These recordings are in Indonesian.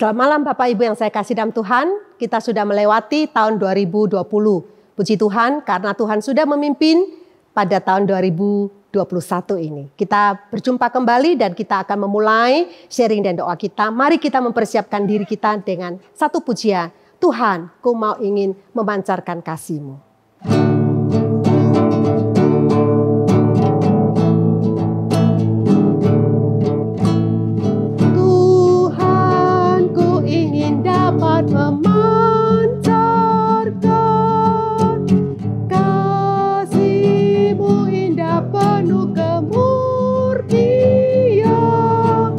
Selamat malam Bapak Ibu yang saya kasih dalam Tuhan. Kita sudah melewati tahun 2020. Puji Tuhan karena Tuhan sudah memimpin pada tahun 2021 ini. Kita berjumpa kembali dan kita akan memulai sharing dan doa kita. Mari kita mempersiapkan diri kita dengan satu pujian. Tuhan, ku mau ingin memancarkan kasih-Mu. Memancarkan kasih-Mu indah penuh kemurnian,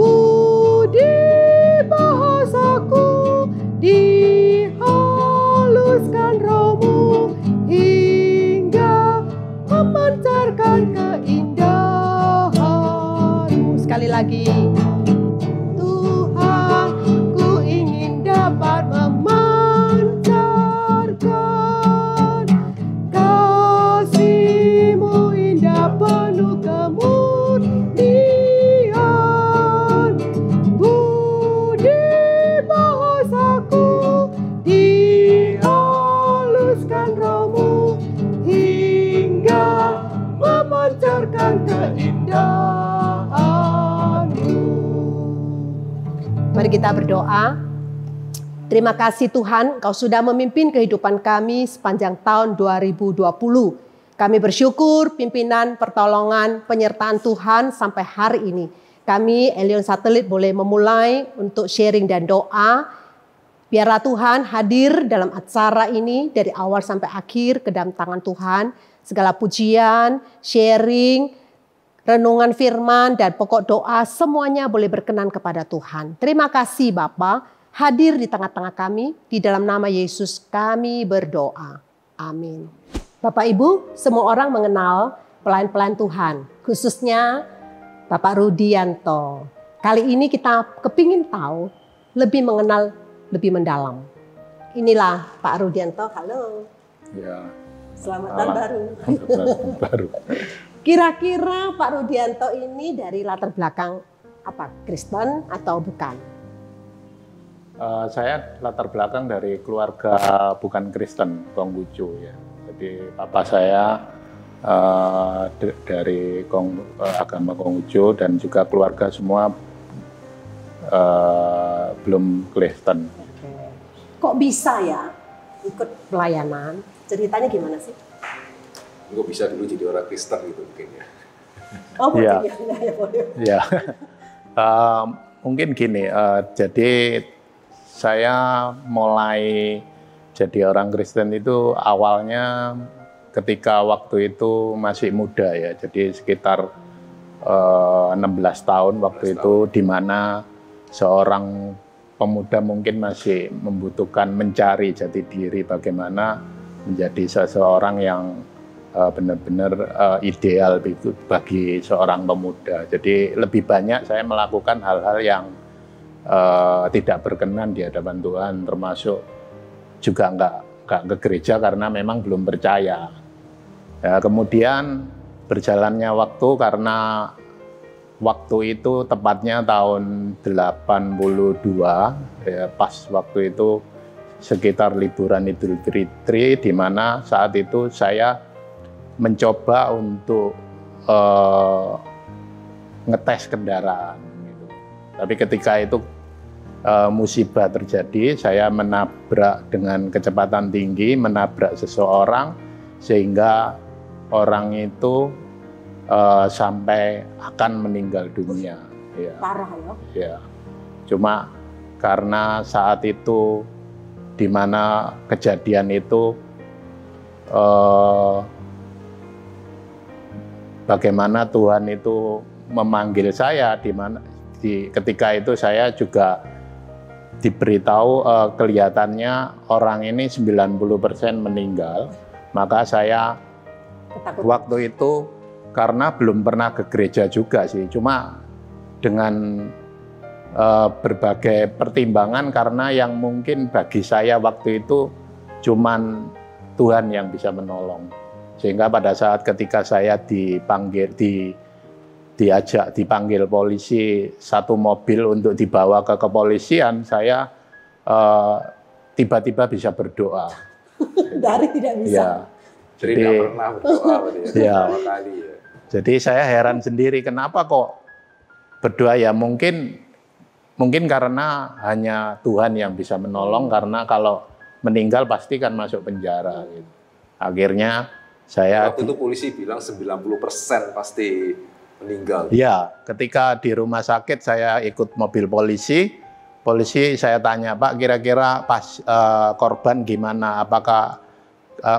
budi bahasaku dihaluskan Roh-Mu hingga memancarkan keindahan-Mu. Sekali lagi. Mari kita berdoa. Terima kasih Tuhan, Engkau sudah memimpin kehidupan kami sepanjang tahun 2020. Kami bersyukur pimpinan, pertolongan, penyertaan Tuhan sampai hari ini. Kami Elion Satelit boleh memulai untuk sharing dan doa. Biarlah Tuhan hadir dalam acara ini dari awal sampai akhir ke dalam tangan Tuhan. Segala pujian, sharing, renungan firman dan pokok doa semuanya boleh berkenan kepada Tuhan. Terima kasih Bapa, hadir di tengah-tengah kami. Di dalam nama Yesus kami berdoa. Amin. Bapak Ibu, semua orang mengenal pelayan-pelayan Tuhan. Khususnya Bapak Rudianto. Kali ini kita kepingin tahu, lebih mengenal, lebih mendalam. Inilah Pak Rudianto, halo. Ya. Selamat tahun baru. Tahun baru. Kira-kira Pak Rudianto ini dari latar belakang apa? Kristen atau bukan? Saya latar belakang dari keluarga bukan Kristen, Konghucu ya. Jadi papa saya dari agama Konghucu dan juga keluarga semua belum Kristen. Kok bisa ya ikut pelayanan? Ceritanya gimana sih? Gue bisa dulu jadi orang Kristen gitu mungkin ya. Oh ya. Ya. Mungkin gini, jadi saya mulai jadi orang Kristen itu awalnya ketika waktu itu masih muda ya, jadi sekitar 16 tahun waktu itu, di mana seorang pemuda mungkin masih membutuhkan mencari jati diri bagaimana menjadi seseorang yang benar-benar ideal bagi seorang pemuda. Jadi lebih banyak saya melakukan hal-hal yang tidak berkenan di hadapan Tuhan, termasuk juga nggak ke gereja karena memang belum percaya. Ya, kemudian berjalannya waktu karena waktu itu tepatnya tahun 82, ya, pas waktu itu sekitar liburan Idul Fitri, di mana saat itu saya mencoba untuk ngetes kendaraan gitu. Tapi ketika itu musibah terjadi, saya menabrak dengan kecepatan tinggi, menabrak seseorang sehingga orang itu sampai akan meninggal dunia. Ya. Parah ya. Ya. Cuma karena saat itu di mana kejadian itu bagaimana Tuhan itu memanggil saya, ketika itu saya juga diberitahu kelihatannya orang ini 90% meninggal, maka saya waktu itu karena belum pernah ke gereja juga sih, cuma dengan berbagai pertimbangan karena yang mungkin bagi saya waktu itu cuman Tuhan yang bisa menolong. Sehingga pada saat ketika saya dipanggil, diajak dipanggil polisi satu mobil untuk dibawa ke kepolisian, saya tiba-tiba bisa berdoa. Dari tidak bisa. Ya. Jadi nggak pernah berdoa ya. pertama kali ya. Jadi saya heran sendiri kenapa kok berdoa, ya mungkin karena hanya Tuhan yang bisa menolong, karena kalau meninggal pasti kan masuk penjara gitu. Akhirnya saya waktu itu polisi bilang 90% pasti meninggal. Ya, ketika di rumah sakit saya ikut mobil polisi saya tanya, Pak, kira-kira pas korban gimana, apakah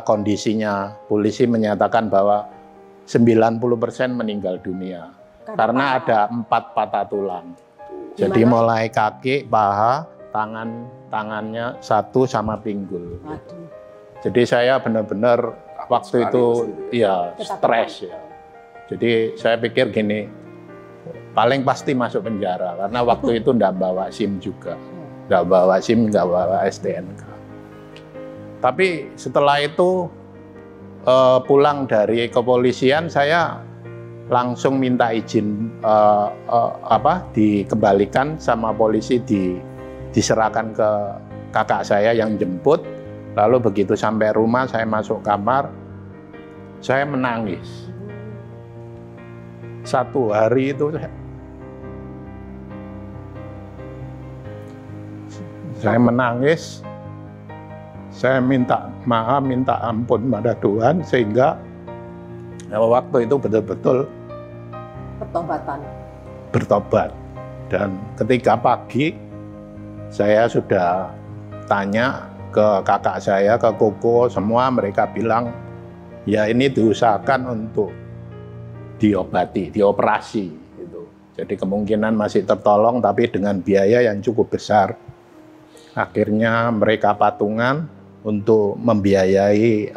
kondisinya? Polisi menyatakan bahwa 90% meninggal dunia karena ada 4 patah tulang. Jadi mulai kaki, paha, tangannya 1 sama pinggul. Aduh. Jadi saya benar-benar waktu itu ya stres ya. Jadi saya pikir gini, paling pasti masuk penjara karena waktu itu enggak bawa SIM juga. Enggak bawa SIM, enggak bawa STNK. Tapi setelah itu pulang dari kepolisian, saya langsung minta izin dikembalikan sama polisi, diserahkan ke kakak saya yang jemput. Lalu begitu sampai rumah, saya masuk kamar, saya menangis. 1 hari itu saya menangis, saya minta maaf, minta ampun pada Tuhan, sehingga waktu itu betul-betul bertobat. Dan ketika pagi, saya sudah tanya ke kakak saya, ke koko, semua mereka bilang, ya ini diusahakan untuk diobati, dioperasi. Gitu. Jadi kemungkinan masih tertolong, tapi dengan biaya yang cukup besar. Akhirnya mereka patungan untuk membiayai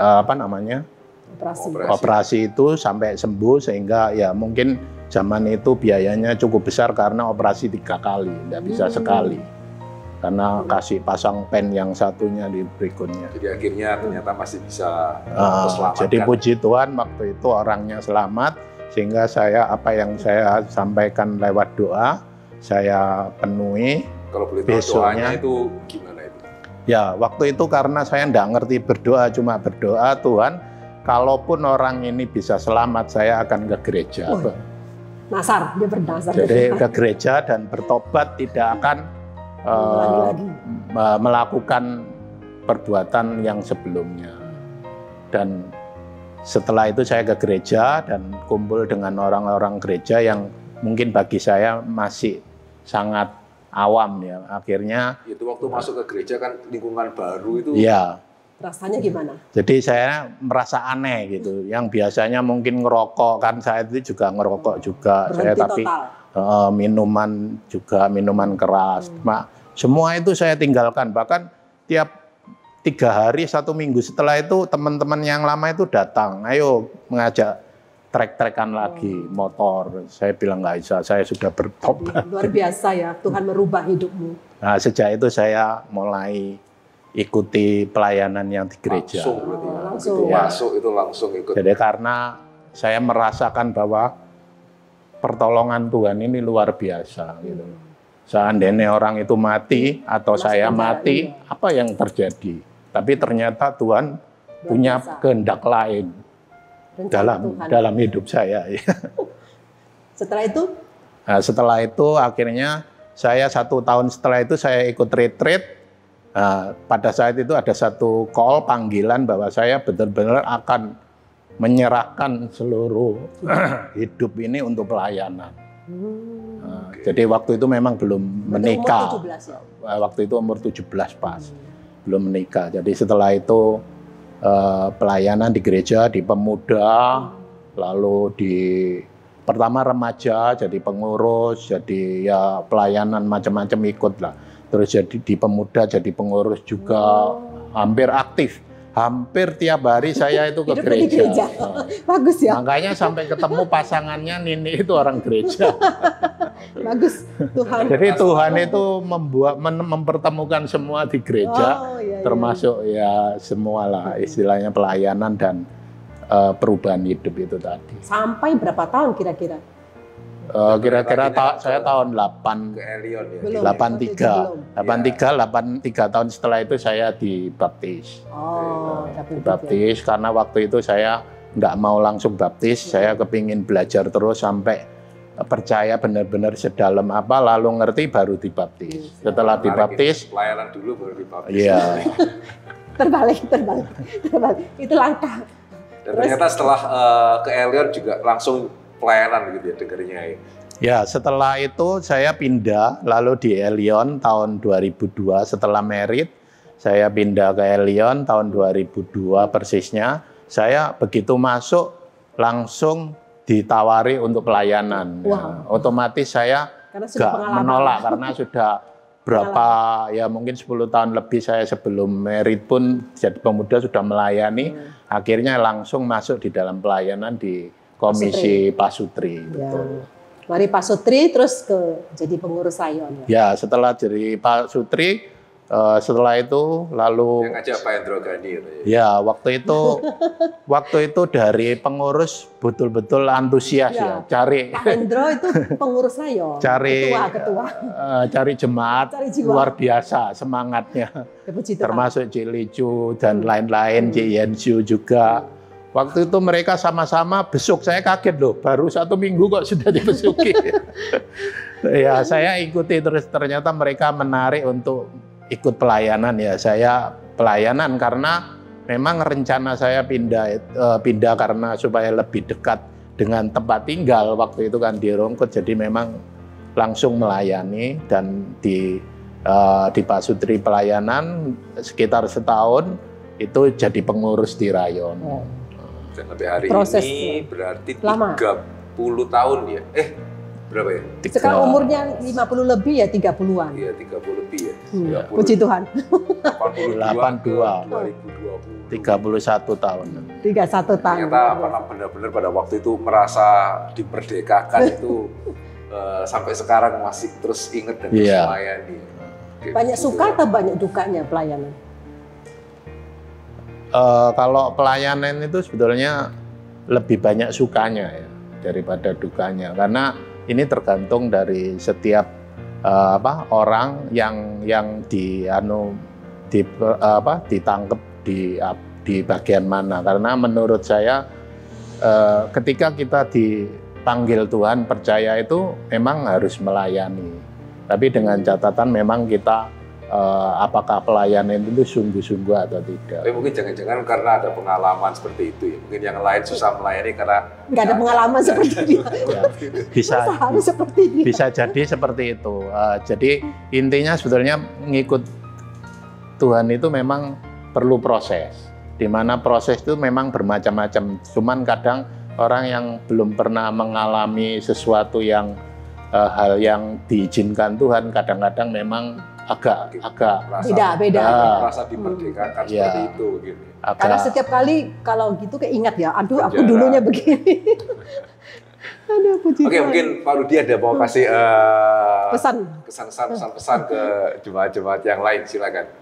operasi itu sampai sembuh, sehingga ya mungkin zaman itu biayanya cukup besar karena operasi 3 kali, tidak bisa sekali. Karena kasih pasang pen yang satunya di berikutnya. Jadi akhirnya ternyata masih bisa terselamatkan. Jadi puji Tuhan waktu itu orangnya selamat, sehingga apa yang saya sampaikan lewat doa, saya penuhi. Kalau boleh tahu doanya itu gimana itu? Ya, waktu itu karena saya nggak ngerti berdoa, cuma berdoa, Tuhan, kalaupun orang ini bisa selamat, saya akan ke gereja. Nasar, dia berdasar. Jadi ke gereja dan bertobat, tidak akan melakukan perbuatan yang sebelumnya. Dan setelah itu saya ke gereja dan kumpul dengan orang-orang gereja yang mungkin bagi saya masih sangat awam ya. Akhirnya itu waktu masuk ke gereja kan lingkungan baru itu. Iya. Rasanya gimana? Jadi saya merasa aneh gitu. Yang biasanya mungkin ngerokok, kan saya itu juga ngerokok juga. Berhenti saya tapi minuman juga, minuman keras. Semua itu saya tinggalkan. Bahkan tiap 3 hari, 1 minggu setelah itu teman-teman yang lama itu datang. Ayo mengajak trek-trekan lagi motor. Saya bilang nggak bisa, saya sudah bertobat. Luar biasa ya, Tuhan merubah hidupmu. Nah, sejak itu saya mulai ikuti pelayanan yang di gereja. Langsung masuk itu langsung ikut. Jadi karena saya merasakan bahwa pertolongan Tuhan ini luar biasa gitu. Seandainya orang itu mati atau saya mati, apa yang terjadi? Tapi ternyata Tuhan punya kehendak lain dalam hidup saya. Setelah itu? Nah, setelah itu akhirnya saya 1 tahun setelah itu saya ikut retreat. Pada saat itu ada satu call panggilan bahwa saya benar-benar akan menyerahkan seluruh hidup ini untuk pelayanan. Jadi waktu itu memang belum menikah. Umur 17 ya? Waktu itu umur 17 pas. Belum menikah. Jadi setelah itu pelayanan di gereja, di pemuda, lalu pertama remaja, jadi pengurus, jadi ya pelayanan macam-macam ikut lah. Terus jadi di pemuda, jadi pengurus juga, hampir aktif. Hampir tiap hari saya itu ke gereja. Bagus ya. Makanya sampai ketemu pasangannya Nini itu orang gereja. Bagus Tuhan. Jadi Tuhan itu mempertemukan semua di gereja, termasuk ya semualah istilahnya pelayanan dan perubahan hidup itu tadi. Sampai berapa tahun kira-kira? Kira-kira saya tahun 8 ke Elion ya. Belum. 83 tahun setelah itu saya dibaptis. Dibaptis karena waktu itu saya nggak mau langsung baptis, saya kepingin belajar terus sampai percaya benar-benar sedalam apa, lalu ngerti baru dibaptis. Setelah dibaptis, pelayanan dulu baru dibaptis. Iya. terbalik. Itu langkah. Dan ternyata setelah ke Elion juga langsung pelayanan gitu ya dengarnya. Ya, setelah itu saya pindah, lalu di Elion tahun 2002 setelah merit, saya pindah ke Elion tahun 2002 persisnya. Saya begitu masuk langsung ditawari untuk pelayanan. Wow. Ya, otomatis saya nggak menolak karena sudah berapa ya mungkin 10 tahun lebih saya sebelum merit pun jadi pemuda sudah melayani. Akhirnya langsung masuk di dalam pelayanan di Komisi Pasutri. Betul. Mari Pasutri terus jadi pengurus Rayon. Ya, setelah jadi Pasutri, setelah itu lalu yang ngajak Pak Hendro Gani. Ya, waktu itu dari pengurus betul-betul antusias ya, cari Pak Hendro itu pengurus Rayon. Ketua. Cari jemaat luar biasa semangatnya. Termasuk Cik Licu dan lain-lain, Cik Yensiu juga. Waktu itu mereka sama-sama besuk, saya kaget loh, baru 1 minggu kok sudah dibesuki. Ya, saya ikuti terus, ternyata mereka menarik untuk ikut pelayanan ya. Saya pelayanan karena memang rencana saya pindah karena supaya lebih dekat dengan tempat tinggal waktu itu kan di Rongkut, jadi memang langsung melayani dan di Pasutri pelayanan sekitar setahun itu jadi pengurus di Rayon. Dan sampai hari ini berarti lama. 30 tahun ya. Berapa ya? Sekarang umurnya 50 lebih ya, 30-an. Iya, 30 lebih ya. Puji Tuhan. 82 2020. 31 tahun. 31 tahun. Ternyata benar-benar pada waktu itu merasa diperdekakan itu sampai sekarang masih terus ingat dan terus melayani. Banyak suka atau banyak dukanya pelayanan? Kalau pelayanan itu sebetulnya lebih banyak sukanya ya daripada dukanya, karena ini tergantung dari setiap orang yang ditangkap di bagian mana. Karena menurut saya ketika kita dipanggil Tuhan percaya itu memang harus melayani, tapi dengan catatan memang kita apakah pelayanan itu sungguh-sungguh atau tidak. Tapi mungkin jangan-jangan karena ada pengalaman seperti itu ya. Mungkin yang lain susah melayani karena nggak ada pengalaman seperti itu. Ya, bisa jadi seperti itu. Jadi intinya sebetulnya ngikut Tuhan itu memang perlu proses. Di mana proses itu memang bermacam-macam. Cuman kadang orang yang belum pernah mengalami sesuatu yang hal yang diizinkan Tuhan kadang-kadang memang agak beda. Merasa diperdekakan seperti itu gitu. Karena setiap kali kalau gitu keingat ya, aduh aku dulunya begini. Aduh, puji Tuhan. Oke, mungkin Pak Rudi ada mau kasih pesan ke jemaat-jemaat yang lain, silakan.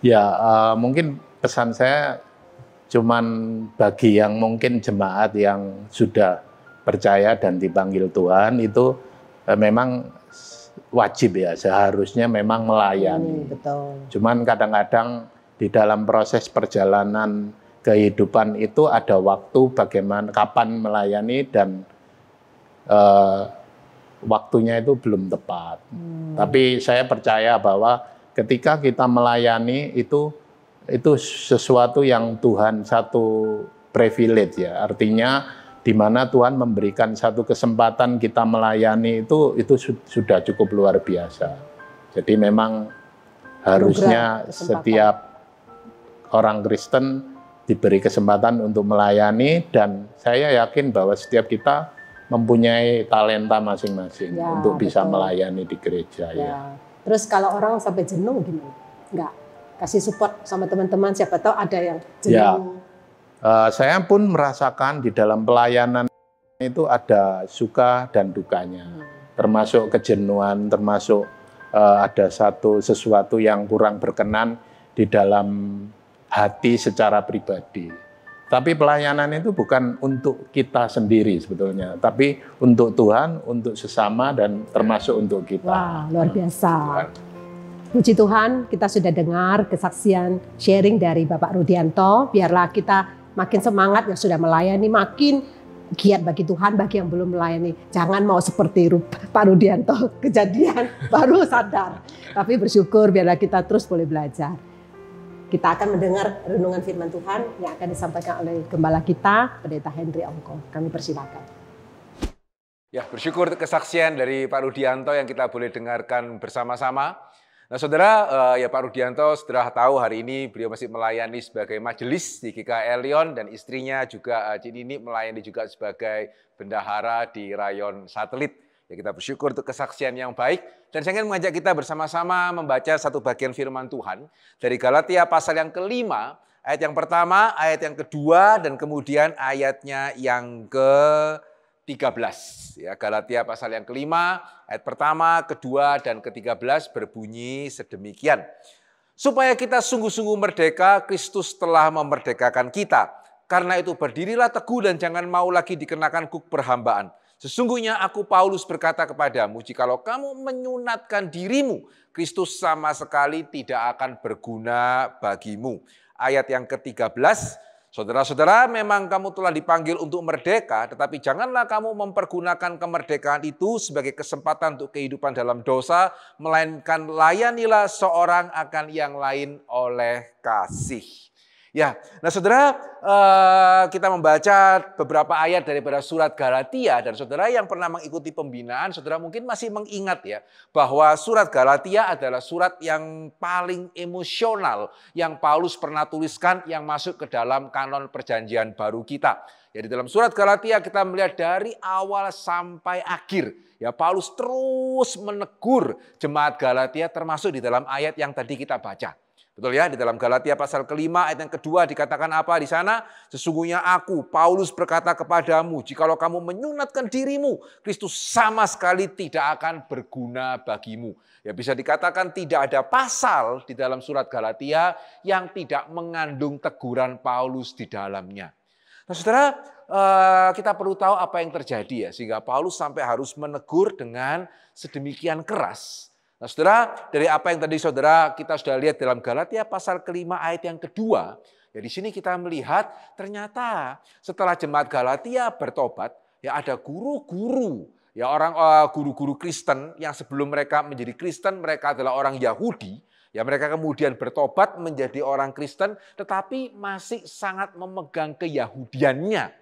Ya, mungkin pesan saya cuman bagi yang mungkin jemaat yang sudah percaya dan dipanggil Tuhan itu memang wajib ya, seharusnya memang melayani. Betul. Cuman kadang-kadang di dalam proses perjalanan kehidupan itu ada waktu bagaimana, kapan melayani dan waktunya itu belum tepat. Tapi saya percaya bahwa ketika kita melayani itu sesuatu yang Tuhan, satu privilege ya, artinya di mana Tuhan memberikan satu kesempatan kita melayani itu sudah cukup luar biasa. Jadi memang harusnya setiap orang Kristen diberi kesempatan untuk melayani, dan saya yakin bahwa setiap kita mempunyai talenta masing-masing untuk bisa melayani di gereja. Ya. Terus kalau orang sampai jenuh gimana? Enggak, kasih support sama teman-teman, siapa tahu ada yang jenuh. Ya. Saya pun merasakan di dalam pelayanan itu ada suka dan dukanya, termasuk kejenuhan, termasuk ada sesuatu yang kurang berkenan di dalam hati secara pribadi. Tapi pelayanan itu bukan untuk kita sendiri sebetulnya, tapi untuk Tuhan, untuk sesama, dan termasuk untuk kita. Wah, luar biasa. Puji Tuhan, kita sudah dengar kesaksian sharing dari Bapak Rudianto. Biarlah kita makin semangat yang sudah melayani, makin giat bagi Tuhan, bagi yang belum melayani. Jangan mau seperti Pak Rudianto, kejadian baru sadar. Tapi bersyukur biarlah kita terus boleh belajar. Kita akan mendengar renungan firman Tuhan yang akan disampaikan oleh Gembala kita, Pendeta Henry Ongko. Kami persilakan. Ya, bersyukur kesaksian dari Pak Rudianto yang kita boleh dengarkan bersama-sama. Nah, saudara, ya Pak Rudianto sudah tahu hari ini beliau masih melayani sebagai majelis di GKI Lyon, dan istrinya juga Cik Nini melayani juga sebagai bendahara di Rayon Satelit. Ya, kita bersyukur untuk kesaksian yang baik. Dan saya ingin mengajak kita bersama-sama membaca satu bagian firman Tuhan dari Galatia pasal yang kelima, ayat yang pertama, ayat yang kedua, dan kemudian ayatnya yang ke-13. Ya, Galatia pasal yang kelima, ayat pertama, kedua, dan ke-13 berbunyi sedemikian. Supaya kita sungguh-sungguh merdeka, Kristus telah memerdekakan kita. Karena itu berdirilah teguh dan jangan mau lagi dikenakan kuk perhambaan. Sesungguhnya aku Paulus berkata kepadamu, jikalau kamu menyunatkan dirimu, Kristus sama sekali tidak akan berguna bagimu. Ayat yang ke-13, saudara-saudara, memang kamu telah dipanggil untuk merdeka, tetapi janganlah kamu mempergunakan kemerdekaan itu sebagai kesempatan untuk kehidupan dalam dosa, melainkan layanilah seorang akan yang lain oleh kasih. Ya, nah saudara, kita membaca beberapa ayat daripada surat Galatia, dan saudara yang pernah mengikuti pembinaan, saudara mungkin masih mengingat ya, bahwa surat Galatia adalah surat yang paling emosional yang Paulus pernah tuliskan yang masuk ke dalam kanon perjanjian baru kita. Ya, di dalam surat Galatia kita melihat dari awal sampai akhir, ya Paulus terus menegur jemaat Galatia termasuk di dalam ayat yang tadi kita baca. Betul ya, di dalam Galatia pasal kelima ayat yang kedua dikatakan apa di sana? Sesungguhnya aku, Paulus berkata kepadamu, jikalau kamu menyunatkan dirimu, Kristus sama sekali tidak akan berguna bagimu. Ya, bisa dikatakan tidak ada pasal di dalam surat Galatia yang tidak mengandung teguran Paulus di dalamnya. Nah saudara, kita perlu tahu apa yang terjadi ya, sehingga Paulus sampai harus menegur dengan sedemikian keras. Nah saudara, dari apa yang tadi saudara kita sudah lihat dalam Galatia pasal kelima ayat yang kedua, ya di sini kita melihat ternyata setelah jemaat Galatia bertobat, ya ada guru-guru, ya orang guru-guru Kristen yang sebelum mereka menjadi Kristen mereka adalah orang Yahudi, ya mereka kemudian bertobat menjadi orang Kristen, tetapi masih sangat memegang keyahudiannya.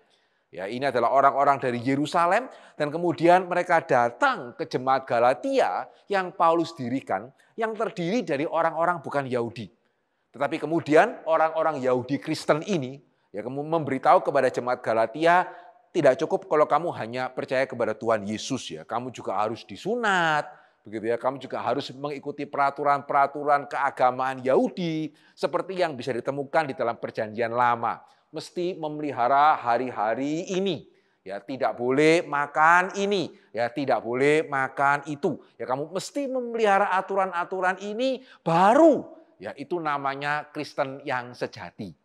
Ya, ini adalah orang-orang dari Yerusalem dan kemudian mereka datang ke jemaat Galatia yang Paulus dirikan yang terdiri dari orang-orang bukan Yahudi. Tetapi kemudian orang-orang Yahudi Kristen ini ya memberitahu kepada jemaat Galatia, tidak cukup kalau kamu hanya percaya kepada Tuhan Yesus ya, kamu juga harus disunat, begitu ya, kamu juga harus mengikuti peraturan-peraturan keagamaan Yahudi seperti yang bisa ditemukan di dalam Perjanjian Lama. Mesti memelihara hari-hari ini, ya tidak boleh makan ini, ya tidak boleh makan itu. Ya kamu mesti memelihara aturan-aturan ini baru, ya itu namanya Kristen yang sejati.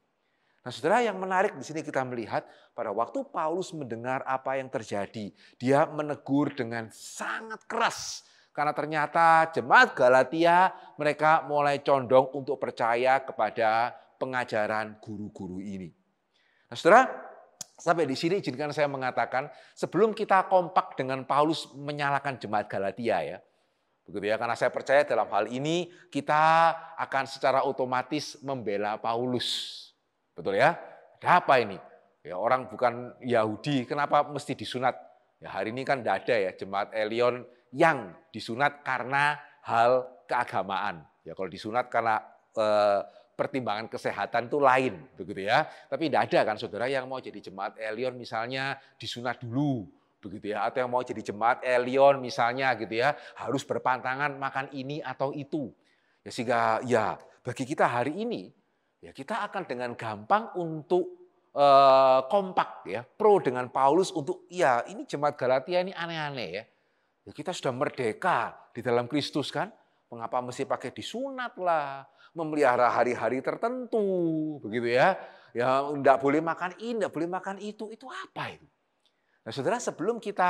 Nah, saudara, yang menarik di sini kita melihat pada waktu Paulus mendengar apa yang terjadi, dia menegur dengan sangat keras. Karena ternyata jemaat Galatia mereka mulai condong untuk percaya kepada pengajaran guru-guru ini. Nah, saudara, sampai di sini izinkan saya mengatakan, sebelum kita kompak dengan Paulus menyalahkan jemaat Galatia ya, begitu ya, karena saya percaya dalam hal ini kita akan secara otomatis membela Paulus, betul ya? Ada apa ini? Ya orang bukan Yahudi, kenapa mesti disunat? Ya hari ini kan tidak ada ya jemaat Lyon yang disunat karena hal keagamaan. Ya kalau disunat karena pertimbangan kesehatan itu lain, begitu ya. Tapi tidak ada kan saudara yang mau jadi jemaat Lyon misalnya disunat dulu, begitu ya. Atau yang mau jadi jemaat Lyon misalnya gitu ya, harus berpantangan makan ini atau itu. Ya sehingga ya bagi kita hari ini, ya kita akan dengan gampang untuk kompak ya, pro dengan Paulus untuk ya ini jemaat Galatia ini aneh-aneh ya. Ya kita sudah merdeka di dalam Kristus kan, mengapa mesti pakai disunat lah, memelihara hari-hari tertentu, begitu ya. Ya enggak boleh makan ini, enggak boleh makan itu apa itu? Nah saudara, sebelum kita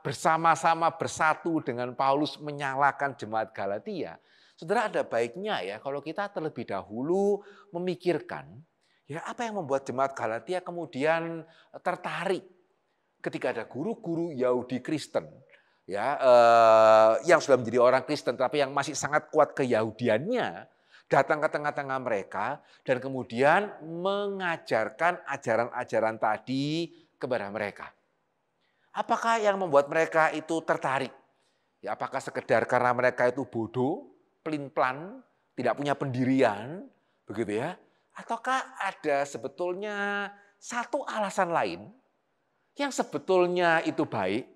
bersama-sama bersatu dengan Paulus menyalahkan jemaat Galatia, saudara ada baiknya ya kalau kita terlebih dahulu memikirkan ya apa yang membuat jemaat Galatia kemudian tertarik ketika ada guru-guru Yahudi Kristen ya yang sudah menjadi orang Kristen tapi yang masih sangat kuat keyahudiannya datang ke tengah-tengah mereka dan kemudian mengajarkan ajaran-ajaran tadi kepada mereka. Apakah yang membuat mereka itu tertarik? Ya, apakah sekedar karena mereka itu bodoh, pelin-pelan, tidak punya pendirian, begitu ya? Ataukah ada sebetulnya satu alasan lain yang sebetulnya itu baik,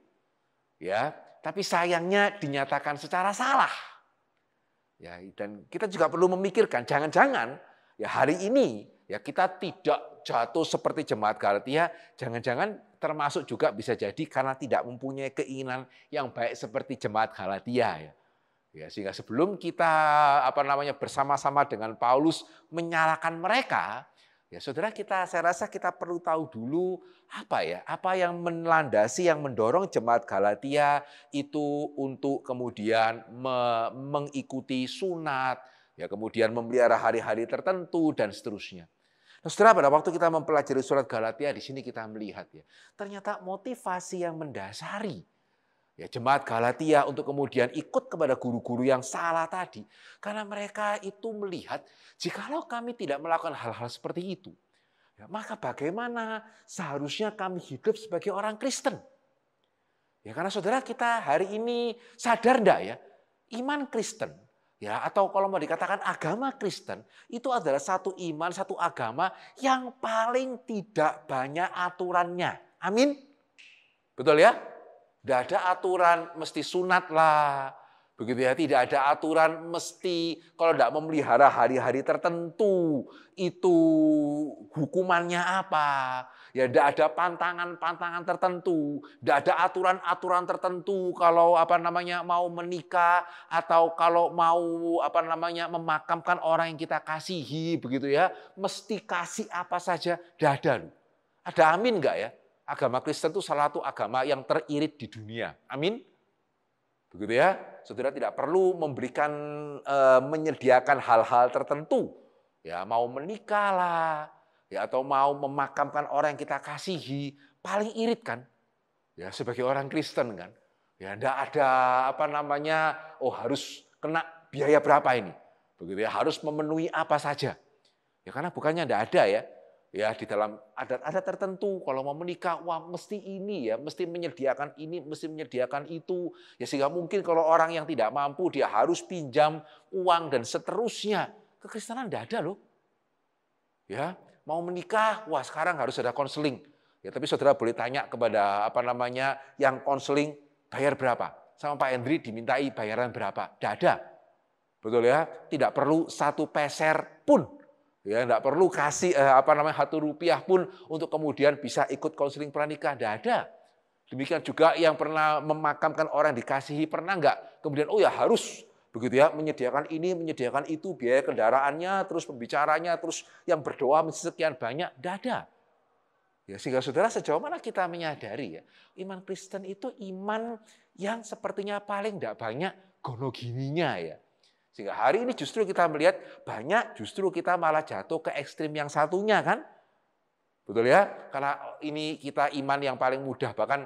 ya, tapi sayangnya dinyatakan secara salah. Ya, dan kita juga perlu memikirkan, jangan-jangan ya hari ini ya kita tidak jatuh seperti jemaat Galatia, jangan-jangan termasuk juga bisa jadi karena tidak mempunyai keinginan yang baik seperti jemaat Galatia ya. Ya, sehingga sebelum kita bersama-sama dengan Paulus menyalahkan mereka, ya saudara saya rasa kita perlu tahu dulu apa yang melandasi, yang mendorong jemaat Galatia itu untuk kemudian mengikuti sunat, ya kemudian memelihara hari-hari tertentu dan seterusnya. Nah, saudara, pada waktu kita mempelajari surat Galatia di sini kita melihat ya, ternyata motivasi yang mendasari ya jemaat Galatia untuk kemudian ikut kepada guru-guru yang salah tadi, karena mereka itu melihat jikalau kami tidak melakukan hal-hal seperti itu, ya, maka bagaimana seharusnya kami hidup sebagai orang Kristen? Ya karena saudara kita hari ini sadar enggak ya, iman Kristen ya atau kalau mau dikatakan agama Kristen itu adalah satu iman, satu agama yang paling tidak banyak aturannya. Amin. Betul ya? Tidak ada aturan mesti sunat lah. Begitu ya, tidak ada aturan mesti kalau tidak memelihara hari-hari tertentu itu hukumannya apa. Ya tidak ada pantangan-pantangan tertentu, tidak ada aturan-aturan tertentu kalau mau menikah atau kalau mau memakamkan orang yang kita kasihi begitu ya, mesti kasih apa saja, tidak ada. Ada amin enggak ya? Agama Kristen itu salah satu agama yang teririt di dunia. Amin. Begitu ya, saudara tidak perlu menyediakan hal-hal tertentu. Ya, mau menikah lah, ya atau mau memakamkan orang yang kita kasihi, paling irit kan? Ya, sebagai orang Kristen kan. Ya, enggak ada harus kena biaya berapa ini. Begitu ya, harus memenuhi apa saja. Ya karena bukannya enggak ada ya. Ya di dalam adat-adat tertentu kalau mau menikah mesti ini ya, mesti menyediakan ini, mesti menyediakan itu. Ya sehingga mungkin kalau orang yang tidak mampu dia harus pinjam uang dan seterusnya. Kekristenan enggak ada loh. Ya, mau menikah, sekarang harus ada konseling. Ya tapi saudara boleh tanya kepada yang konseling bayar berapa? Sama Pak Hendri dimintai bayaran berapa? Enggak ada. Betul ya? Tidak perlu 1 peser pun. Ya, enggak perlu kasih Rp1 pun untuk kemudian bisa ikut konseling pranikah, enggak ada. Demikian juga yang pernah memakamkan orang dikasihi, pernah enggak? Kemudian harus begitu ya, menyediakan ini, menyediakan itu, biaya kendaraannya, terus pembicaranya, terus yang berdoa mesti sekian banyak, enggak ada. Ya, sehingga saudara sejauh mana kita menyadari ya, iman Kristen itu iman yang sepertinya paling enggak banyak gonogininya ya. Sehingga hari ini justru kita melihat banyak justru kita malah jatuh ke ekstrim yang satunya kan. Betul ya? Karena ini kita iman yang paling mudah, bahkan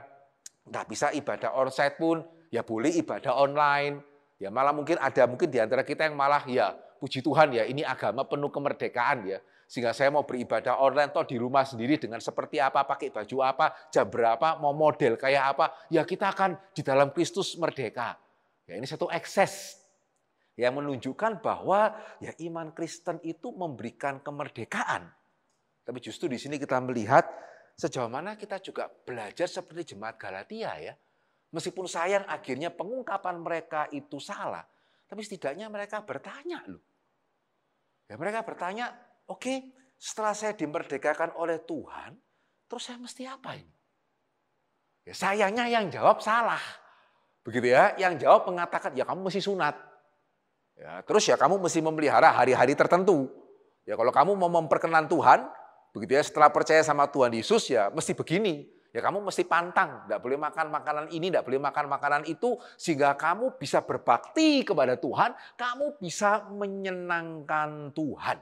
nggak bisa ibadah onsite pun, ya boleh ibadah online. Ya malah mungkin di antara kita yang malah ya puji Tuhan ya ini agama penuh kemerdekaan ya. Sehingga saya mau beribadah online toh di rumah sendiri dengan seperti apa, pakai baju apa, jam berapa, mau model kayak apa, ya kita akan di dalam Kristus merdeka. Ya ini satu ekses yang menunjukkan bahwa ya iman Kristen itu memberikan kemerdekaan. Tapi justru di sini kita melihat sejauh mana kita juga belajar seperti jemaat Galatia ya. Meskipun sayang akhirnya pengungkapan mereka itu salah, tapi setidaknya mereka bertanya loh. Ya mereka bertanya, oke, setelah saya dimerdekakan oleh Tuhan, terus saya mesti apa ini? Ya sayangnya yang jawab salah. Begitu ya, yang jawab mengatakan ya kamu mesti sunat. Ya, terus ya kamu mesti memelihara hari-hari tertentu. Ya kalau kamu mau memperkenan Tuhan, Begitu ya, setelah percaya sama Tuhan Yesus ya mesti begini. Ya kamu mesti pantang, tidak boleh makan makanan ini, tidak boleh makan makanan itu, sehingga kamu bisa berbakti kepada Tuhan, kamu bisa menyenangkan Tuhan.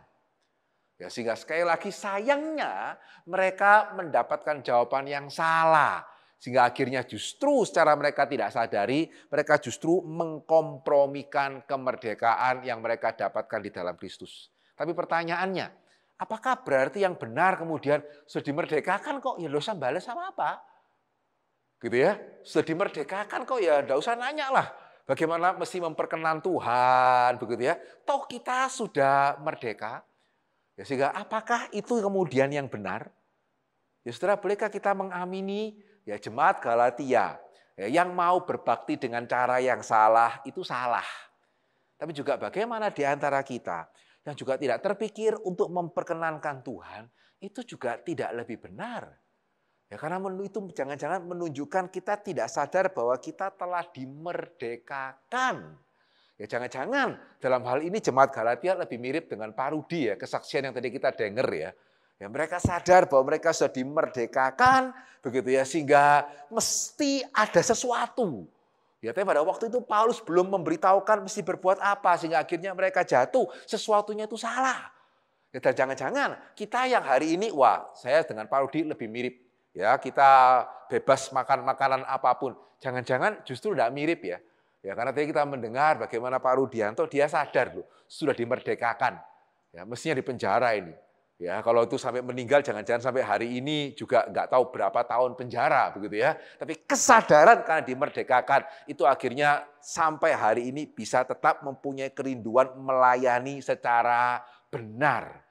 Ya, sehingga sekali lagi sayangnya mereka mendapatkan jawaban yang salah. Sehingga akhirnya justru secara mereka tidak sadari, mereka justru mengkompromikan kemerdekaan yang mereka dapatkan di dalam Kristus. Tapi pertanyaannya, apakah berarti yang benar kemudian sudah dimerdekakan kok ya dosa balas sama apa? Gitu ya, sudah dimerdekakan kok ya enggak usah nanya lah. Bagaimana mesti memperkenan Tuhan, begitu ya. Toh kita sudah merdeka. Ya, sehingga apakah itu kemudian yang benar? Ya saudara, bolehkah kita mengamini ya jemaat Galatia ya, yang mau berbakti dengan cara yang salah itu salah. Tapi juga bagaimana di antara kita yang juga tidak terpikir untuk memperkenankan Tuhan, itu juga tidak lebih benar. Ya karena itu jangan-jangan menunjukkan kita tidak sadar bahwa kita telah dimerdekakan. Ya jangan-jangan dalam hal ini jemaat Galatia lebih mirip dengan Parudi ya, kesaksian yang tadi kita dengar ya. Ya mereka sadar bahwa mereka sudah dimerdekakan begitu ya, sehingga mesti ada sesuatu. Ya tapi pada waktu itu Paulus belum memberitahukan mesti berbuat apa sehingga akhirnya mereka jatuh, sesuatunya itu salah. Ya dan jangan-jangan kita yang hari ini saya dengan Parudi lebih mirip. Ya kita bebas makan makanan apapun. Jangan-jangan justru tidak mirip ya. Ya karena tadi kita mendengar bagaimana Pak Rudianto dia sadar loh sudah dimerdekakan. Ya mestinya di penjara ini. Ya kalau itu sampai meninggal jangan-jangan sampai hari ini juga nggak tahu berapa tahun penjara begitu ya. Tapi kesadaran karena dimerdekakan itu akhirnya sampai hari ini bisa tetap mempunyai kerinduan melayani secara benar.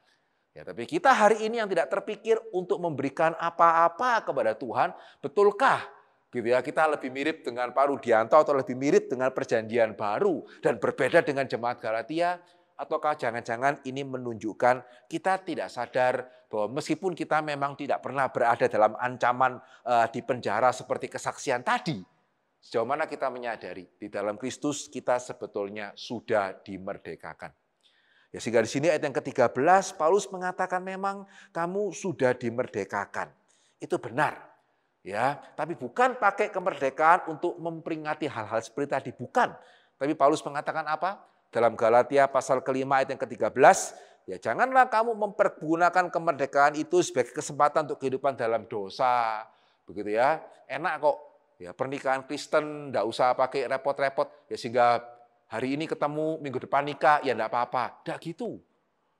Ya, tapi kita hari ini yang tidak terpikir untuk memberikan apa-apa kepada Tuhan, betulkah? Gitu ya, kita lebih mirip dengan Pak Rudianto atau lebih mirip dengan perjanjian baru dan berbeda dengan jemaat Galatia? Ataukah jangan-jangan ini menunjukkan kita tidak sadar bahwa meskipun kita memang tidak pernah berada dalam ancaman di penjara seperti kesaksian tadi, sejauh mana kita menyadari di dalam Kristus kita sebetulnya sudah dimerdekakan. Ya, sehingga di sini ayat yang ke-13 Paulus mengatakan memang kamu sudah dimerdekakan. Itu benar. Ya, tapi bukan pakai kemerdekaan untuk memperingati hal-hal seperti tadi, bukan. Tapi Paulus mengatakan apa? Dalam Galatia pasal ke-5 ayat yang ke-13, ya janganlah kamu mempergunakan kemerdekaan itu sebagai kesempatan untuk kehidupan dalam dosa. Begitu ya. Enak kok. Ya, pernikahan Kristen enggak usah pakai repot-repot ya sehingga hari ini ketemu, minggu depan nikah, ya enggak apa-apa. Enggak gitu.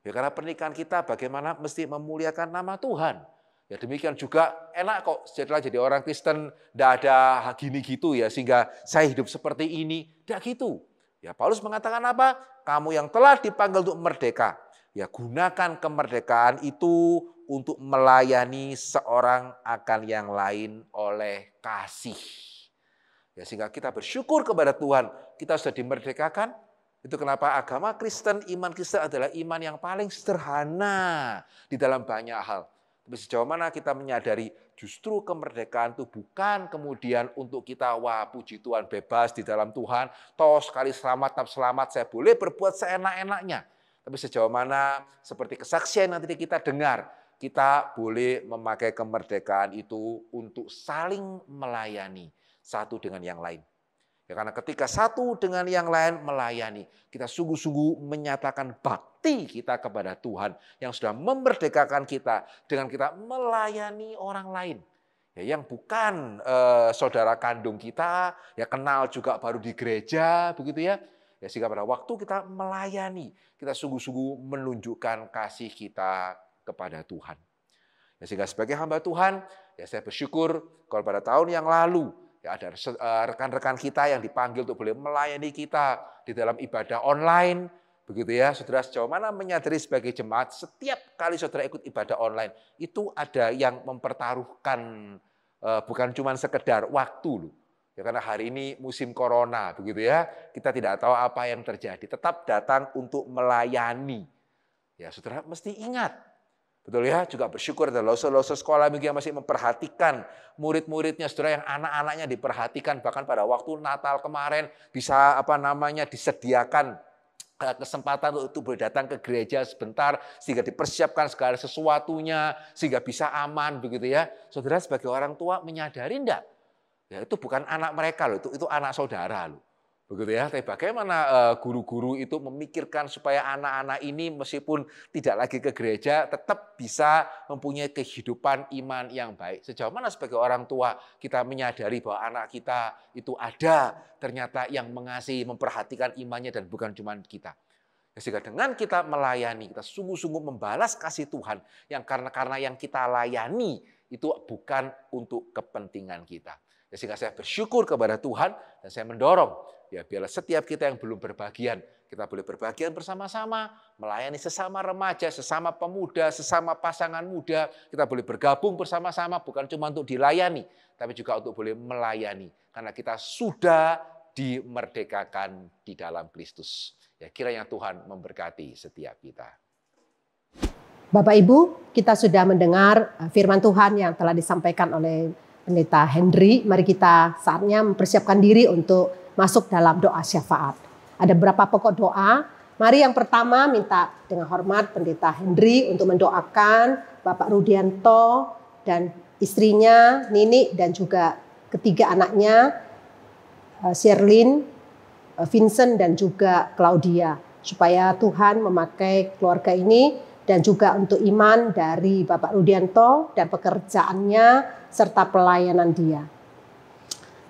Ya karena pernikahan kita bagaimana mesti memuliakan nama Tuhan. Ya demikian juga enak kok setelah jadi orang Kristen enggak ada gini gitu ya sehingga saya hidup seperti ini. Enggak gitu. Ya Paulus mengatakan apa? Kamu yang telah dipanggil untuk merdeka. Ya gunakan kemerdekaan itu untuk melayani seorang akan yang lain oleh kasih. Ya sehingga kita bersyukur kepada Tuhan, kita sudah dimerdekakan. Itu kenapa agama Kristen, iman Kristen adalah iman yang paling sederhana di dalam banyak hal. Tapi sejauh mana kita menyadari justru kemerdekaan itu bukan kemudian untuk kita, puji Tuhan bebas di dalam Tuhan, toh sekali selamat, tetap selamat, saya boleh berbuat seenak-enaknya. Tapi sejauh mana seperti kesaksian yang tadi kita dengar, kita boleh memakai kemerdekaan itu untuk saling melayani satu dengan yang lain. Ya, karena ketika satu dengan yang lain melayani, kita sungguh-sungguh menyatakan bakti kita kepada Tuhan yang sudah memerdekakan kita dengan kita melayani orang lain. Ya, yang bukan saudara kandung kita, ya kenal juga baru di gereja, begitu ya. Ya sehingga pada waktu kita melayani, kita sungguh-sungguh menunjukkan kasih kita kepada Tuhan. Ya, sehingga sebagai hamba Tuhan, ya saya bersyukur kalau pada tahun yang lalu, ya ada rekan-rekan kita yang dipanggil untuk boleh melayani kita di dalam ibadah online, begitu ya. Saudara sejauh mana menyadari sebagai jemaat, setiap kali saudara ikut ibadah online, itu ada yang mempertaruhkan, bukan cuma sekedar waktu loh. Ya karena hari ini musim corona, begitu ya. Kita tidak tahu apa yang terjadi, tetap datang untuk melayani. Ya saudara mesti ingat. Betul ya, juga bersyukur ada loso-loso sekolah minggu yang masih memperhatikan murid-muridnya, saudara yang anak-anaknya diperhatikan, bahkan pada waktu Natal kemarin bisa disediakan kesempatan untuk boleh datang ke gereja sebentar, sehingga dipersiapkan segala sesuatunya, sehingga bisa aman begitu ya. Saudara sebagai orang tua menyadari enggak? Ya itu bukan anak mereka loh, itu anak saudara loh. Begitu ya. Tapi bagaimana guru-guru itu memikirkan supaya anak-anak ini meskipun tidak lagi ke gereja tetap bisa mempunyai kehidupan iman yang baik. Sejauh mana sebagai orang tua kita menyadari bahwa anak kita itu ada ternyata yang mengasihi, memperhatikan imannya dan bukan cuma kita. Sehingga dengan kita melayani, kita sungguh-sungguh membalas kasih Tuhan yang karena yang kita layani itu bukan untuk kepentingan kita. Sehingga saya bersyukur kepada Tuhan dan saya mendorong ya biarlah setiap kita yang belum berbagian, kita boleh berbagian bersama-sama, melayani sesama remaja, sesama pemuda, sesama pasangan muda. Kita boleh bergabung bersama-sama bukan cuma untuk dilayani, tapi juga untuk boleh melayani. Karena kita sudah dimerdekakan di dalam Kristus. Ya kiranya Tuhan memberkati setiap kita. Bapak Ibu, kita sudah mendengar firman Tuhan yang telah disampaikan oleh Pendeta Henry. Mari kita saatnya mempersiapkan diri untuk masuk dalam doa syafaat. Ada beberapa pokok doa. Mari yang pertama minta dengan hormat Pendeta Henry untuk mendoakan Bapak Rudianto dan istrinya Nini dan juga ketiga anaknya Sherlyn, Vincent dan juga Claudia. Supaya Tuhan memakai keluarga ini dan juga untuk iman dari Bapak Rudianto dan pekerjaannya serta pelayanan dia.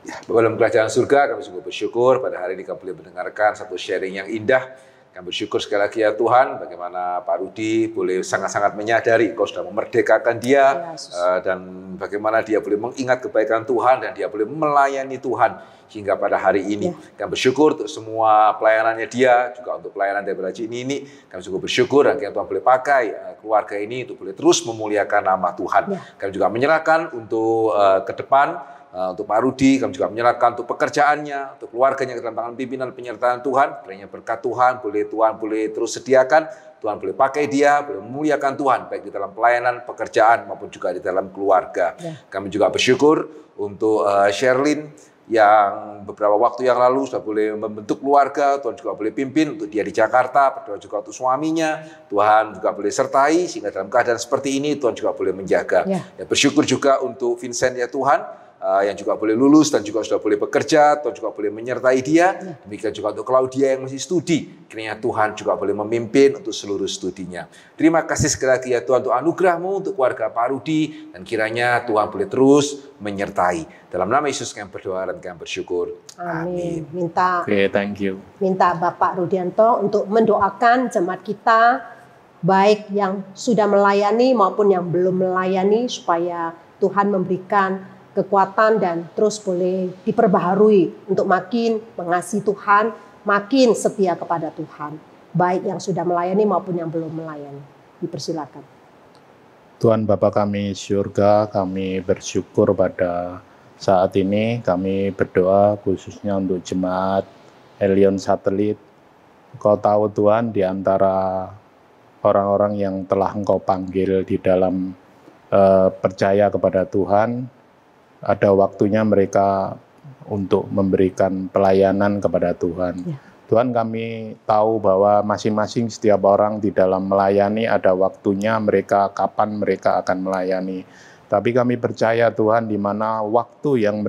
Ya, dalam kerajaan surga kami sungguh bersyukur pada hari ini kami boleh mendengarkan satu sharing yang indah. Kami bersyukur sekali lagi ya Tuhan bagaimana Pak Rudi boleh sangat-sangat menyadari Engkau sudah memerdekakan dia dan bagaimana dia boleh mengingat kebaikan Tuhan dan dia boleh melayani Tuhan hingga pada hari ini. Kami bersyukur untuk semua pelayanannya dia, juga untuk pelayanan daripada Cik Nini. Kami sungguh bersyukur dan Tuhan boleh pakai keluarga ini untuk boleh terus memuliakan nama Tuhan. Kami juga menyerahkan untuk ke depan. Untuk Pak Rudi, kami juga menyerahkan untuk pekerjaannya, untuk keluarganya ke dalam tangan pimpinan penyertaan Tuhan. Kiranya berkat Tuhan boleh terus sediakan, Tuhan boleh pakai dia, boleh memuliakan Tuhan, baik di dalam pelayanan, pekerjaan, maupun juga di dalam keluarga. Kami juga bersyukur untuk Sherlyn, yang beberapa waktu yang lalu sudah boleh membentuk keluarga, Tuhan juga boleh pimpin untuk dia di Jakarta, berdoa juga untuk suaminya, Tuhan juga boleh sertai, sehingga dalam keadaan seperti ini Tuhan juga boleh menjaga. Ya, bersyukur juga untuk Vincent ya Tuhan, yang juga boleh lulus dan juga sudah boleh bekerja, Tuhan juga boleh menyertai dia. Demikian juga untuk Claudia yang masih studi, kiranya Tuhan juga boleh memimpin untuk seluruh studinya. Terima kasih sekali lagi ya Tuhan untuk anugerah-Mu untuk keluarga Pak Rudi, dan kiranya Tuhan boleh terus menyertai. Dalam nama Yesus kami berdoa dan kami bersyukur. Amin. Minta Bapak Rudianto untuk mendoakan jemaat kita, baik yang sudah melayani maupun yang belum melayani, supaya Tuhan memberikan kekuatan dan terus boleh diperbaharui untuk makin mengasihi Tuhan, makin setia kepada Tuhan, baik yang sudah melayani maupun yang belum melayani. Dipersilakan. Tuhan Bapa kami surga, kami bersyukur pada saat ini. Kami berdoa khususnya untuk jemaat Elion Satelit. Engkau tahu Tuhan, di antara orang-orang yang telah Engkau panggil di dalam percaya kepada Tuhan, ada waktunya mereka untuk memberikan pelayanan kepada Tuhan. Tuhan, kami tahu bahwa masing-masing setiap orang di dalam melayani ada waktunya mereka, kapan mereka akan melayani. Tapi kami percaya Tuhan, di mana waktu yang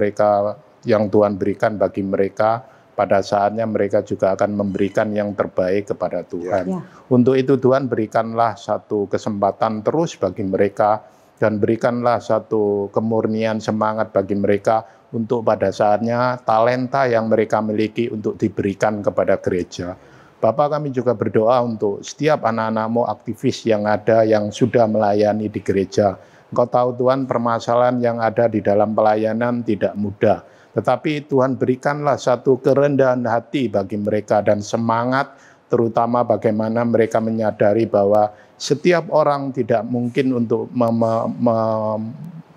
Tuhan berikan bagi mereka, pada saatnya mereka juga akan memberikan yang terbaik kepada Tuhan. Untuk itu Tuhan, berikanlah satu kesempatan terus bagi mereka, dan berikanlah satu kemurnian semangat bagi mereka untuk pada saatnya talenta yang mereka miliki untuk diberikan kepada gereja. Bapak, kami juga berdoa untuk setiap anak-anak-Mu aktivis yang ada yang sudah melayani di gereja. Engkau tahu Tuhan, permasalahan yang ada di dalam pelayanan tidak mudah. Tetapi Tuhan, berikanlah satu kerendahan hati bagi mereka dan semangat, terutama bagaimana mereka menyadari bahwa setiap orang tidak mungkin untuk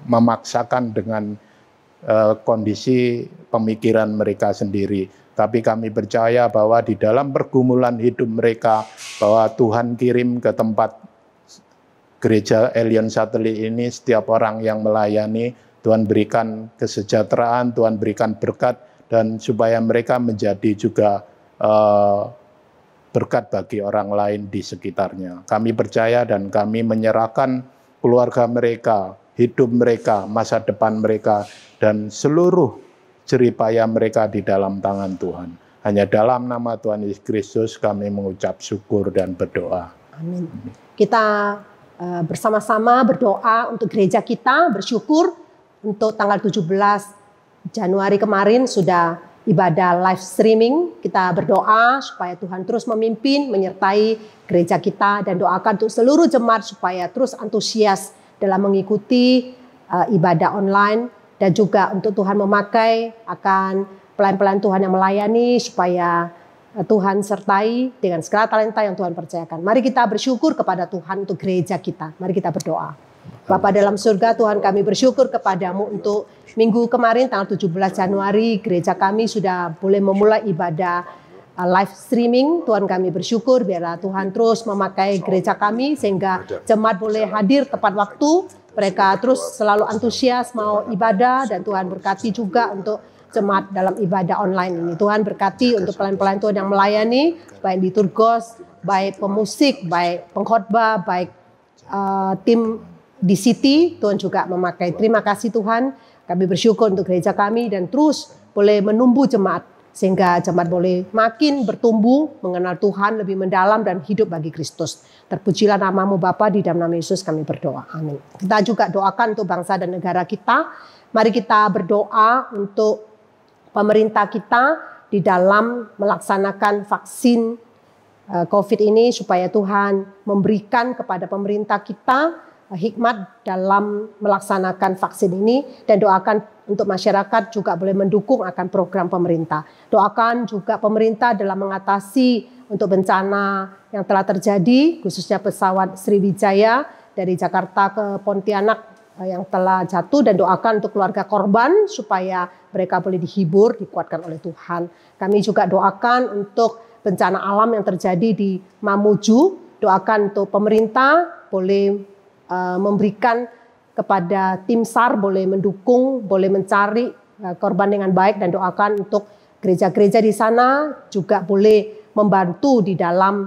memaksakan dengan kondisi pemikiran mereka sendiri. Tapi kami percaya bahwa di dalam pergumulan hidup mereka, bahwa Tuhan kirim ke tempat gereja Elion Satelit ini setiap orang yang melayani. Tuhan berikan kesejahteraan, Tuhan berikan berkat, dan supaya mereka menjadi juga berkat bagi orang lain di sekitarnya. Kami percaya dan kami menyerahkan keluarga mereka, hidup mereka, masa depan mereka, dan seluruh jeripaya mereka di dalam tangan Tuhan. Hanya dalam nama Tuhan Yesus Kristus kami mengucap syukur dan berdoa. Amin. Kita bersama-sama berdoa untuk gereja kita, bersyukur untuk tanggal 17 Januari kemarin sudah ibadah live streaming. Kita berdoa supaya Tuhan terus memimpin, menyertai gereja kita, dan doakan untuk seluruh jemaat supaya terus antusias dalam mengikuti ibadah online, dan juga untuk Tuhan memakai akan pelayan-pelayan Tuhan yang melayani supaya Tuhan sertai dengan segala talenta yang Tuhan percayakan. Mari kita bersyukur kepada Tuhan untuk gereja kita. Mari kita berdoa. Bapa dalam surga, Tuhan, kami bersyukur kepadamu untuk minggu kemarin tanggal 17 Januari gereja kami sudah boleh memulai ibadah live streaming. Tuhan, kami bersyukur biarlah Tuhan terus memakai gereja kami sehingga jemaat boleh hadir tepat waktu. Mereka terus selalu antusias mau ibadah, dan Tuhan berkati juga untuk jemaat dalam ibadah online ini. Tuhan berkati untuk pelayan-pelayan Tuhan yang melayani, baik liturgos, baik pemusik, baik pengkhotbah, baik tim di City. Tuhan juga memakai. Terima kasih Tuhan, kami bersyukur untuk gereja kami dan terus boleh menumbuh jemaat sehingga jemaat boleh makin bertumbuh mengenal Tuhan lebih mendalam dan hidup bagi Kristus. Terpujilah namamu Bapa, di dalam nama Yesus kami berdoa. Amin. Kita juga doakan untuk bangsa dan negara kita. Mari kita berdoa untuk pemerintah kita di dalam melaksanakan vaksin COVID ini supaya Tuhan memberikan kepada pemerintah kita hikmat dalam melaksanakan vaksin ini, dan doakan untuk masyarakat juga boleh mendukung akan program pemerintah. Doakan juga pemerintah dalam mengatasi untuk bencana yang telah terjadi, khususnya pesawat Sriwijaya dari Jakarta ke Pontianak yang telah jatuh, dan doakan untuk keluarga korban supaya mereka boleh dihibur, dikuatkan oleh Tuhan. Kami juga doakan untuk bencana alam yang terjadi di Mamuju. Doakan untuk pemerintah boleh memberikan kepada tim SAR, boleh mendukung, boleh mencari korban dengan baik, dan doakan untuk gereja-gereja di sana juga boleh membantu di dalam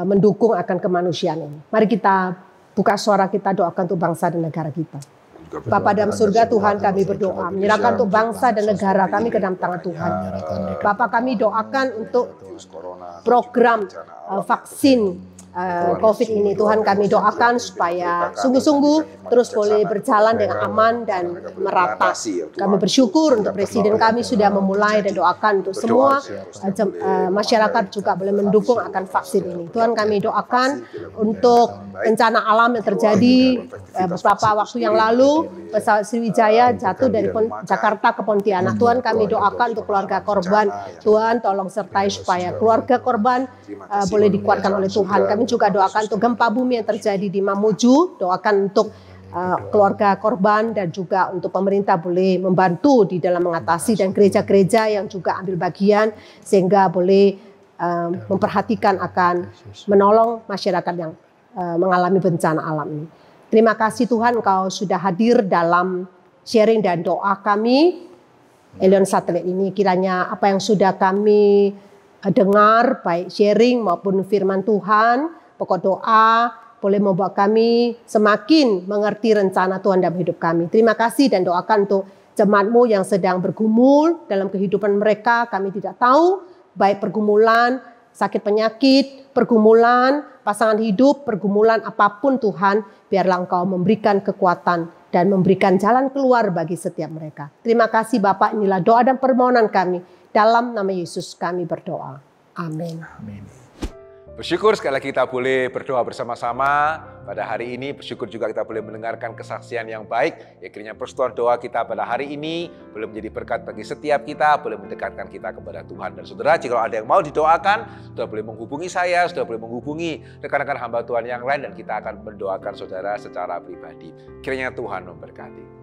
mendukung akan kemanusiaan ini. Mari kita buka suara kita, doakan untuk bangsa dan negara kita. Bapa dalam surga, Tuhan, kami berdoa menyerahkan untuk bangsa dan negara kami ke dalam tangan Tuhan. Bapa, kami doakan untuk program vaksin COVID ini. Tuhan, kami doakan supaya sungguh-sungguh terus boleh berjalan dengan aman dan merata. Kami bersyukur untuk Presiden kami sudah memulai, dan doakan untuk semua masyarakat juga boleh mendukung akan vaksin ini. Tuhan, kami doakan untuk bencana alam yang terjadi beberapa waktu yang lalu, pesawat Sriwijaya jatuh dari Jakarta ke Pontianak. Tuhan, kami doakan untuk keluarga korban. Tuhan, tolong sertai supaya keluarga korban boleh dikuatkan oleh Tuhan. Kami juga doakan untuk gempa bumi yang terjadi di Mamuju. Doakan untuk keluarga korban, dan juga untuk pemerintah boleh membantu di dalam mengatasi, dan gereja-gereja yang juga ambil bagian sehingga boleh memperhatikan akan menolong masyarakat yang mengalami bencana alam ini. Terima kasih Tuhan, Engkau sudah hadir dalam sharing dan doa kami Elion Satelit ini. Kiranya apa yang sudah kami dengar, baik sharing maupun firman Tuhan, pokok doa, boleh membuat kami semakin mengerti rencana Tuhan dalam hidup kami. Terima kasih, dan doakan untuk jemaat-Mu yang sedang bergumul dalam kehidupan mereka. Kami tidak tahu, baik pergumulan, sakit penyakit, pergumulan, pasangan hidup, pergumulan apapun Tuhan, biarlah Engkau memberikan kekuatan dan memberikan jalan keluar bagi setiap mereka. Terima kasih Bapak, inilah doa dan permohonan kami. Dalam nama Yesus kami berdoa. Amin. Amin. Bersyukur sekali lagi kita boleh berdoa bersama-sama pada hari ini. Bersyukur juga kita boleh mendengarkan kesaksian yang baik. Ya, kiranya persekutuan doa kita pada hari ini boleh menjadi berkat bagi setiap kita, boleh mendekatkan kita kepada Tuhan. Dan saudara, jika ada yang mau didoakan, saudara boleh menghubungi saya, saudara boleh menghubungi rekan-rekan hamba Tuhan yang lain, dan kita akan mendoakan saudara secara pribadi. Kiranya Tuhan memberkati.